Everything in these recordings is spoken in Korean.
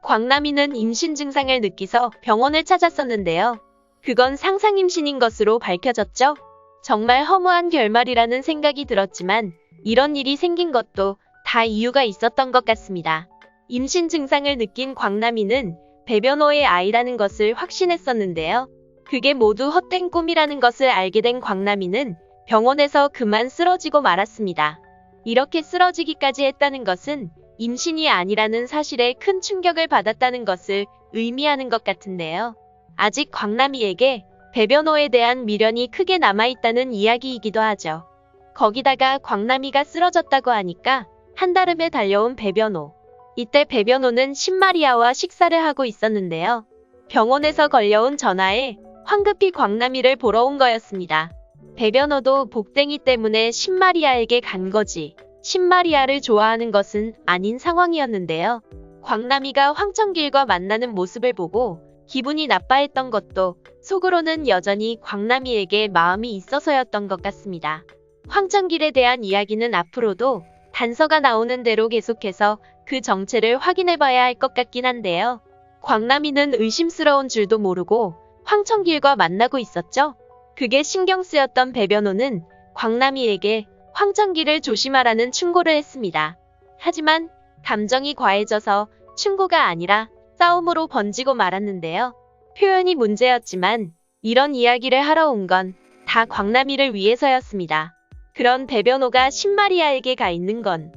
광남이는 임신 증상을 느끼서 병원을 찾았었는데요. 그건 상상 임신인 것으로 밝혀졌죠. 정말 허무한 결말이라는 생각이 들었지만 이런 일이 생긴 것도 다 이유가 있었던 것 같습니다. 임신 증상을 느낀 광남이는 배변호의 아이라는 것을 확신했었는데요. 그게 모두 헛된 꿈이라는 것을 알게 된 광남이는 병원에서 그만 쓰러지고 말았습니다. 이렇게 쓰러지기까지 했다는 것은 임신이 아니라는 사실에 큰 충격을 받았다는 것을 의미하는 것 같은데요. 아직 광남이에게 배변호에 대한 미련이 크게 남아있다는 이야기이기도 하죠. 거기다가 광남이가 쓰러졌다고 하니까 한달음에 달려온 배변호. 이때 배변호는 신마리아와 식사를 하고 있었는데요. 병원에서 걸려온 전화에 황급히 광남이를 보러 온 거였습니다. 배변호도 복댕이 때문에 신마리아에게 간 거지 신마리아를 좋아하는 것은 아닌 상황이었는데요. 광남이가 황천길과 만나는 모습을 보고 기분이 나빠했던 것도 속으로는 여전히 광남이에게 마음이 있어서였던 것 같습니다. 황천길에 대한 이야기는 앞으로도 단서가 나오는 대로 계속해서 그 정체를 확인해봐야 할 것 같긴 한데요. 광남이는 의심스러운 줄도 모르고 황천길과 만나고 있었죠. 그게 신경 쓰였던 배변호는 광남이에게 황천길을 조심하라는 충고를 했습니다. 하지만 감정이 과해져서 충고가 아니라 싸움으로 번지고 말았는데요. 표현이 문제였지만 이런 이야기를 하러 온 건 다 광남이를 위해서였습니다. 그런 배변호가 신마리아에게 가 있는 건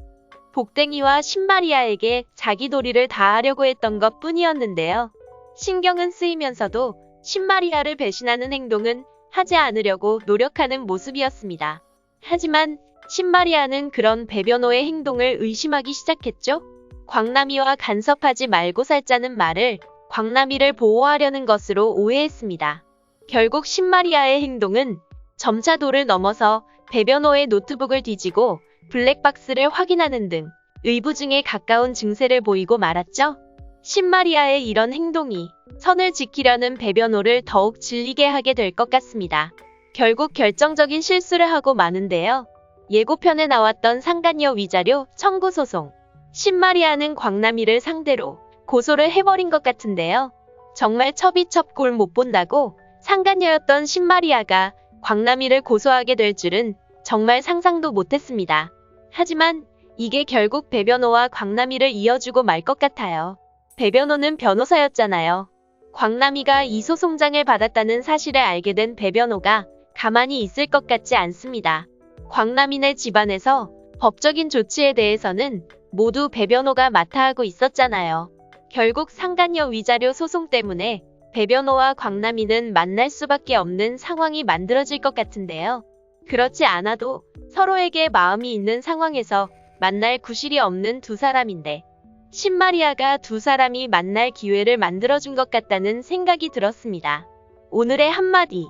복댕이와 신마리아에게 자기 도리를 다하려고 했던 것 뿐이었는데요. 신경은 쓰이면서도 신마리아를 배신하는 행동은 하지 않으려고 노력하는 모습이었습니다. 하지만 신마리아는 그런 배변호의 행동을 의심하기 시작했죠. 광남이와 간섭하지 말고 살자는 말을 광남이를 보호하려는 것으로 오해했습니다. 결국 신마리아의 행동은 점차 도를 넘어서 배변호의 노트북을 뒤지고 블랙박스를 확인하는 등 의부증에 가까운 증세를 보이고 말았죠. 신마리아의 이런 행동이 선을 지키려는 배변호를 더욱 질리게 하게 될 것 같습니다. 결국 결정적인 실수를 하고 마는데요. 예고편에 나왔던 상간녀 위자료 청구 소송. 신마리아는 광남이를 상대로 고소를 해버린 것 같은데요. 정말 첩이첩골 못 본다고 상간녀였던 신마리아가 광남이를 고소하게 될 줄은 정말 상상도 못했습니다. 하지만 이게 결국 배변호와 광남이를 이어주고 말 것 같아요. 배변호는 변호사였잖아요. 광남이가 이 소송장을 받았다는 사실을 알게 된 배변호가 가만히 있을 것 같지 않습니다. 광남이네 집안에서 법적인 조치에 대해서는 모두 배변호가 맡아 하고 있었잖아요. 결국 상간녀 위자료 소송 때문에 배변호와 광남이는 만날 수밖에 없는 상황이 만들어질 것 같은데요. 그렇지 않아도 서로에게 마음이 있는 상황에서 만날 구실이 없는 두 사람인데 신마리아가 두 사람이 만날 기회를 만들어준 것 같다는 생각이 들었습니다. 오늘의 한마디.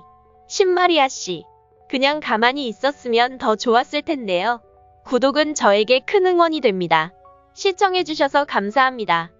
신마리아 씨, 그냥 가만히 있었으면 더 좋았을 텐데요. 구독은 저에게 큰 응원이 됩니다. 시청해주셔서 감사합니다.